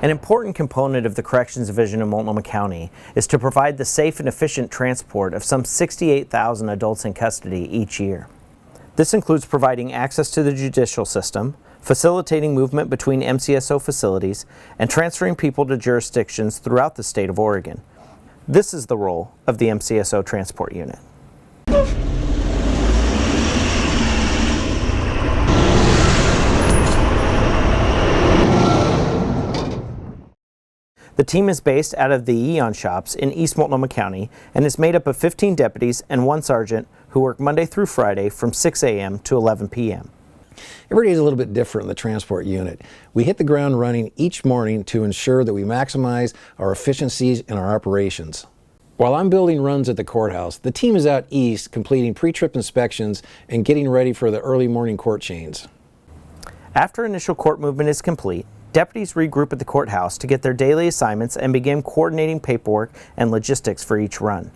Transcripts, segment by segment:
An important component of the Corrections Division in Multnomah County is to provide the safe and efficient transport of some 68,000 adults in custody each year. This includes providing access to the judicial system, facilitating movement between MCSO facilities, and transferring people to jurisdictions throughout the state of Oregon. This is the role of the MCSO Transport Unit. The team is based out of the Eon shops in East Multnomah County and is made up of 15 deputies and 1 sergeant who work Monday through Friday from 6 a.m. to 11 p.m. Every day is a little bit different in the transport unit. We hit the ground running each morning to ensure that we maximize our efficiencies in our operations. While I'm building runs at the courthouse, the team is out east completing pre-trip inspections and getting ready for the early morning court chains. After initial court movement is complete, deputies regroup at the courthouse to get their daily assignments and begin coordinating paperwork and logistics for each run.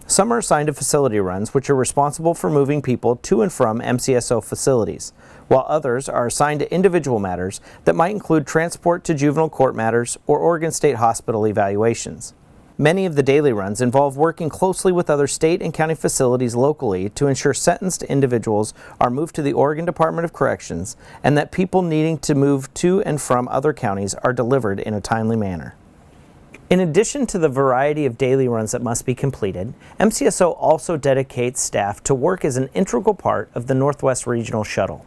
Some are assigned to facility runs, which are responsible for moving people to and from MCSO facilities, while others are assigned to individual matters that might include transport to juvenile court matters or Oregon State Hospital evaluations. Many of the daily runs involve working closely with other state and county facilities locally to ensure sentenced individuals are moved to the Oregon Department of Corrections and that people needing to move to and from other counties are delivered in a timely manner. In addition to the variety of daily runs that must be completed, MCSO also dedicates staff to work as an integral part of the Northwest Regional Shuttle.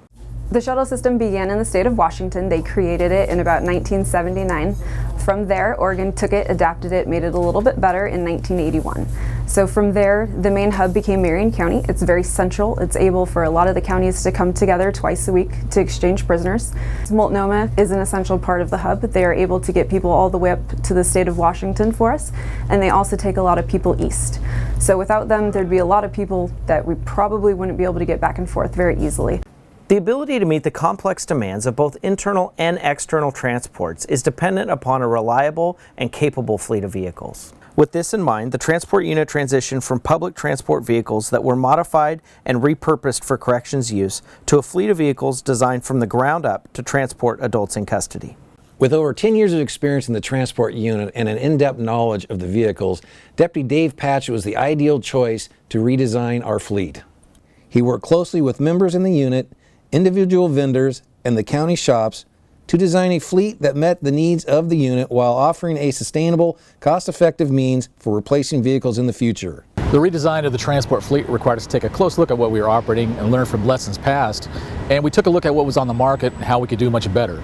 The shuttle system began in the state of Washington. They created it in about 1979. From there, Oregon took it, adapted it, made it a little bit better in 1981. So from there, the main hub became Marion County. It's very central. It's able for a lot of the counties to come together twice a week to exchange prisoners. Multnomah is an essential part of the hub. They are able to get people all the way up to the state of Washington for us, and they also take a lot of people east. So without them, there'd be a lot of people that we probably wouldn't be able to get back and forth very easily. The ability to meet the complex demands of both internal and external transports is dependent upon a reliable and capable fleet of vehicles. With this in mind, the transport unit transitioned from public transport vehicles that were modified and repurposed for corrections use to a fleet of vehicles designed from the ground up to transport adults in custody. With over 10 years of experience in the transport unit and an in-depth knowledge of the vehicles, Deputy Dave Patchett was the ideal choice to redesign our fleet. He worked closely with members in the unit, individual vendors, and the county shops to design a fleet that met the needs of the unit while offering a sustainable, cost-effective means for replacing vehicles in the future. The redesign of the transport fleet required us to take a close look at what we were operating and learn from lessons past, and we took a look at what was on the market and how we could do much better.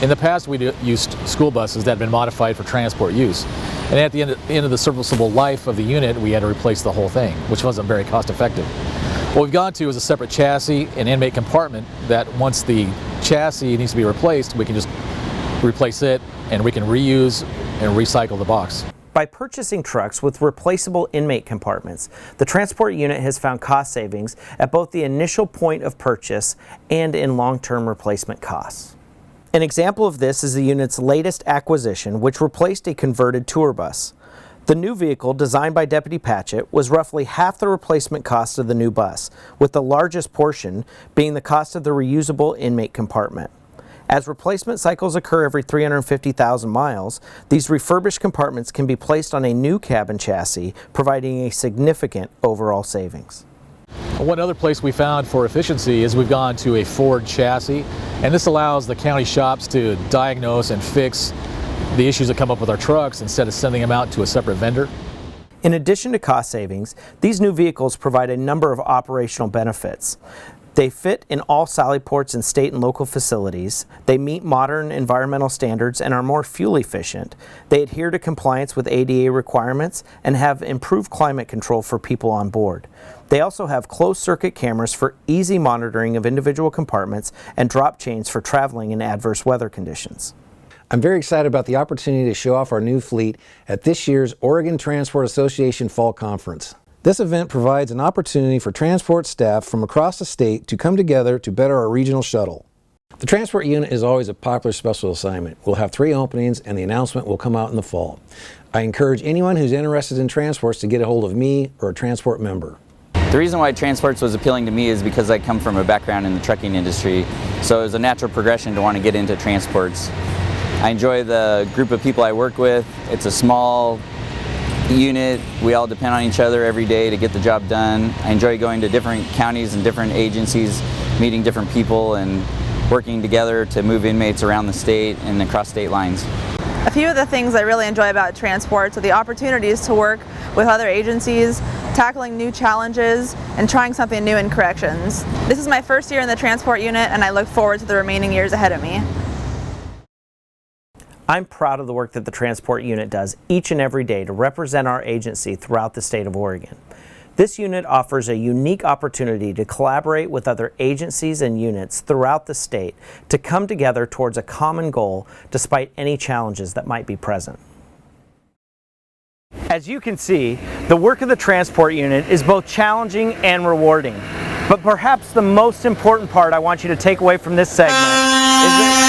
In the past, we used school buses that had been modified for transport use, and at the end of the serviceable life of the unit, we had to replace the whole thing, which wasn't very cost-effective. What we've gone to is a separate chassis and inmate compartment that once the chassis needs to be replaced, we can just replace it and we can reuse and recycle the box. By purchasing trucks with replaceable inmate compartments, the transport unit has found cost savings at both the initial point of purchase and in long-term replacement costs. An example of this is the unit's latest acquisition, which replaced a converted tour bus. The new vehicle, designed by Deputy Patchett, was roughly half the replacement cost of the new bus, with the largest portion being the cost of the reusable inmate compartment. As replacement cycles occur every 350,000 miles, these refurbished compartments can be placed on a new cabin chassis, providing a significant overall savings. One other place we found for efficiency is we've gone to a Ford chassis, and this allows the county shops to diagnose and fix the issues that come up with our trucks instead of sending them out to a separate vendor. In addition to cost savings, these new vehicles provide a number of operational benefits. They fit in all sally ports in state and local facilities. They meet modern environmental standards and are more fuel efficient. They adhere to compliance with ADA requirements and have improved climate control for people on board. They also have closed circuit cameras for easy monitoring of individual compartments and drop chains for traveling in adverse weather conditions. I'm very excited about the opportunity to show off our new fleet at this year's Oregon Transport Association Fall Conference. This event provides an opportunity for transport staff from across the state to come together to better our regional shuttle. The transport unit is always a popular special assignment. We'll have 3 openings and the announcement will come out in the fall. I encourage anyone who's interested in transports to get a hold of me or a transport member. The reason why transports was appealing to me is because I come from a background in the trucking industry, so it was a natural progression to want to get into transports. I enjoy the group of people I work with. It's a small unit. We all depend on each other every day to get the job done. I enjoy going to different counties and different agencies, meeting different people and working together to move inmates around the state and across state lines. A few of the things I really enjoy about transport are the opportunities to work with other agencies, tackling new challenges, and trying something new in corrections. This is my first year in the transport unit, and I look forward to the remaining years ahead of me. I'm proud of the work that the transport unit does each and every day to represent our agency throughout the state of Oregon. This unit offers a unique opportunity to collaborate with other agencies and units throughout the state to come together towards a common goal despite any challenges that might be present. As you can see, the work of the transport unit is both challenging and rewarding. But perhaps the most important part I want you to take away from this segment is that